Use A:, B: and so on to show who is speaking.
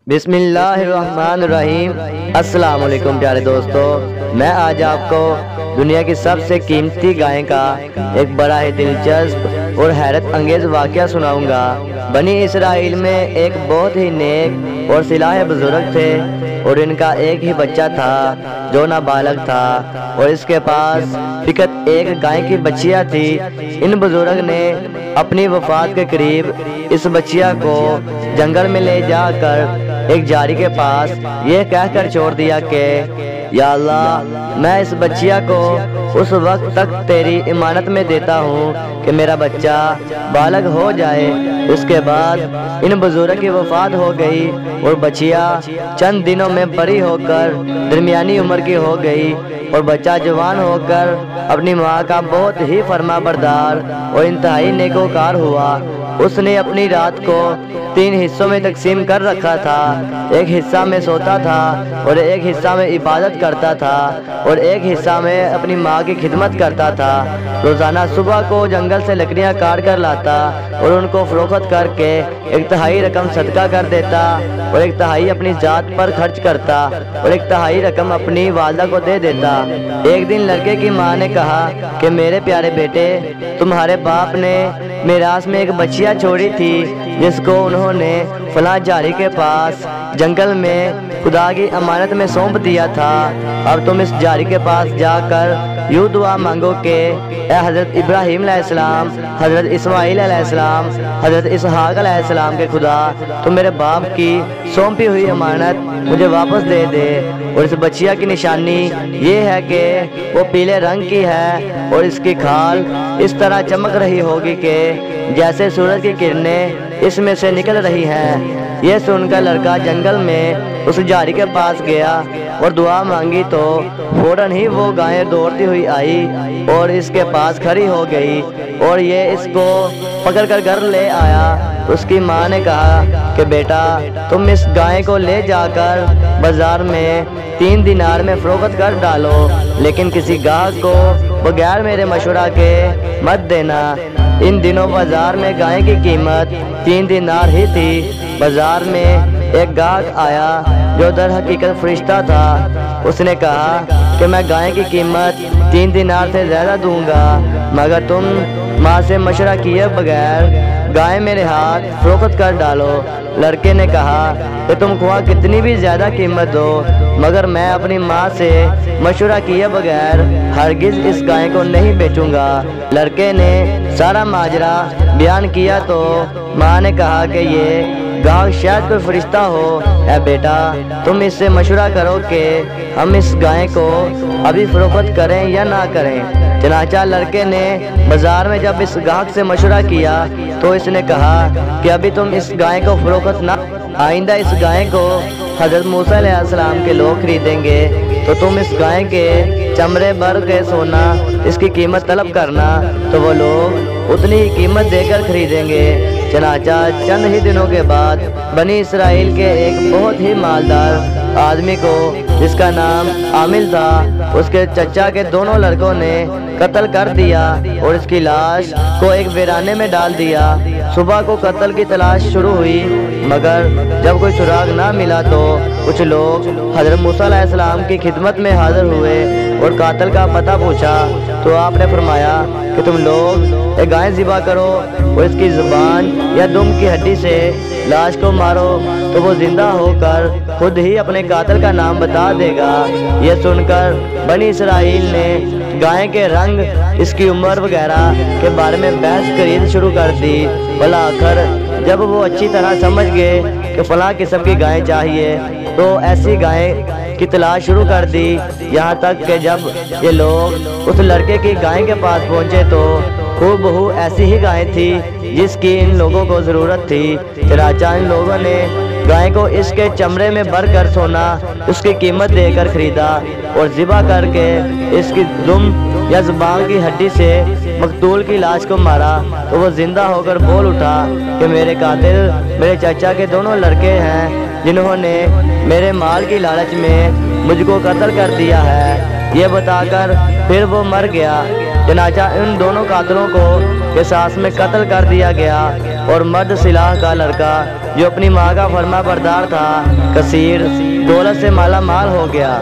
A: بسم اللہ الرحمن الرحیم۔ السلام علیکم پیارے دوستو، میں آج آپ کو دنیا کی سب سے قیمتی گائے کا ایک بڑا ہی دلچسپ اور حیرت انگیز واقعہ سناؤں گا۔ بنی اسرائیل میں ایک بہت ہی نیک اور صالح بزرگ تھے اور ان کا ایک ہی بچہ تھا جو نابالغ تھا اور اس کے پاس فقط ایک گائے کی بچیا تھی۔ ان بزرگ نے اپنی وفات کے قریب اس بچیا کو جنگل میں لے جا کر ایک جاری کے پاس یہ کہہ کر چھوڑ دیا کہ یا اللہ، میں اس بچیا کو اس وقت تک تیری امانت میں دیتا ہوں کہ میرا بچہ بالغ ہو جائے۔ اس کے بعد ان بزرگ کی وفات ہو گئی اور بچیا چند دنوں میں بڑی ہو کر درمیانی عمر کی ہو گئی اور بچہ جوان ہو کر اپنی ماں کا بہت ہی فرما بردار اور انتہائی نیکوکار ہوا۔ اس نے اپنی رات کو 3 حصوں میں تقسیم کر رکھا تھا۔ ایک حصہ میں سوتا تھا اور ایک حصہ میں عبادت کرتا تھا اور ایک حصہ میں اپنی ماں کی خدمت کرتا تھا۔ روزانہ صبح کو جنگل سے لکڑیاں کاٹ کر لاتا اور ان کو فروخت کر کے ایک تہائی رقم صدقہ کر دیتا اور ایک تہائی اپنی ذات پر خرچ کرتا اور ایک تہائی رقم اپنی والدہ کو دے دیتا۔ ایک دن لڑکے کی ماں نے کہا کہ میرے پیارے بیٹے، تمہارے باپ نے میراث میں ایک بچیا چھوڑی تھی جس کو انہوں نے فلاں جاری کے پاس جنگل میں خدا کی امانت میں سونپ دیا تھا۔ اب تم اس جاری کے پاس جا کر یوں دعا مانگو کہ اے حضرت ابراہیم علیہ السلام، حضرت اسماعیل علیہ السلام، حضرت اسحاق علیہ السلام کے خدا، تم میرے باپ کی سونپی ہوئی امانت مجھے واپس دے دے۔ اور اس بچیا کی نشانی یہ ہے کہ وہ پیلے رنگ کی ہے اور اس کی کھال اس طرح چمک رہی ہوگی کہ جیسے سورج کی کرنیں اس میں سے نکل رہی ہیں۔ یہ سن کر لڑکا جنگل میں اس جاری کے پاس گیا اور دعا مانگی تو فوراً ہی وہ گائے دوڑتی ہوئی آئی اور اس کے پاس کھڑی ہو گئی اور یہ اس کو پکڑ کر گھر لے آیا۔ اس کی ماں نے کہا کہ بیٹا، تم اس گائے کو لے جا کر بازار میں 3 دینار میں فروخت کر ڈالو، لیکن کسی گاہک کو بغیر میرے مشورہ کے مت دینا۔ ان دنوں بازار میں گائے کی قیمت 3 دینار ہی تھی۔ بازار میں ایک گاہک آیا جو در حقیقت فرشتہ تھا۔ اس نے کہا کہ میں گائے کی قیمت 3 دینار سے زیادہ دوں گا، مگر تم ماں سے مشورہ کیے بغیر گائے میرے ہاتھ فروخت کر ڈالو۔ لڑکے نے کہا کہ تم خواہ کتنی بھی زیادہ قیمت دو، مگر میں اپنی ماں سے مشورہ کیے بغیر ہرگز اس گائے کو نہیں بیچوں گا۔ لڑکے نے سارا ماجرا بیان کیا تو ماں نے کہا کہ یہ گاہک شاید کوئی فرشتہ ہو۔ اے بیٹا، تم اس سے مشورہ کرو کہ ہم اس گائے کو ابھی فروخت کریں یا نہ کریں۔ چنانچہ لڑکے نے بازار میں جب اس گاہک سے مشورہ کیا تو اس نے کہا کہ ابھی تم اس گائے کو فروخت نہ، آئندہ اس گائے کو حضرت موسیٰ علیہ السلام کے لوگ خریدیں گے تو تم اس گائے کے چمڑے بھر کے سونا اس کی قیمت طلب کرنا تو وہ لوگ اتنی ہی قیمت دے کر خریدیں گے۔ چنانچہ چند ہی دنوں کے بعد بنی اسرائیل کے ایک بہت ہی مالدار آدمی کو جس کا نام عامل تھا، اس کے چچا کے دونوں لڑکوں نے قتل کر دیا اور اس کی لاش کو ایک ویرانے میں ڈال دیا۔ صبح کو قتل کی تلاش شروع ہوئی، مگر جب کوئی سراغ نہ ملا تو کچھ لوگ حضرت موسیٰ علیہ السلام کی خدمت میں حاضر ہوئے اور قاتل کا پتہ پوچھا تو آپ نے فرمایا کہ تم لوگ ایک گائے ذبح کرو اور اس کی زبان یا دم کی ہڈی سے لاش کو مارو تو وہ زندہ ہو کر خود ہی اپنے قاتل کا نام بتا دے گا۔ یہ سن کر بنی اسرائیل نے گائے کے رنگ، اس کی عمر وغیرہ کے بارے میں بحث خرید شروع کر دی۔ بالآخر جب وہ اچھی طرح سمجھ گئے کہ فلاں قسم کی گائے چاہیے تو ایسی گائے کی تلاش شروع کر دی، یہاں تک کہ جب یہ لوگ اس لڑکے کی گائے کے پاس پہنچے تو خوب بہو ایسی ہی گائے تھی جس کی ان لوگوں کو ضرورت تھی۔ چنانچہ ان لوگوں نے گائے کو اس کے چمڑے میں بھر کر سونا اس کی قیمت دے کر خریدا اور ذبح کر کے اس کی دم یا زبان کی ہڈی سے مقتول کی لاش کو مارا تو وہ زندہ ہو کر بول اٹھا کہ میرے قاتل میرے چچا کے دونوں لڑکے ہیں جنہوں نے میرے مال کی لالچ میں مجھ کو قتل کر دیا ہے۔ یہ بتا کر پھر وہ مر گیا۔ چنانچہ ان دونوں قاتلوں کو قصاص میں قتل کر دیا گیا اور مرد سلاح کا لڑکا جو اپنی ماں کا فرما بردار تھا کثیر دولت سے مالا مال ہو گیا۔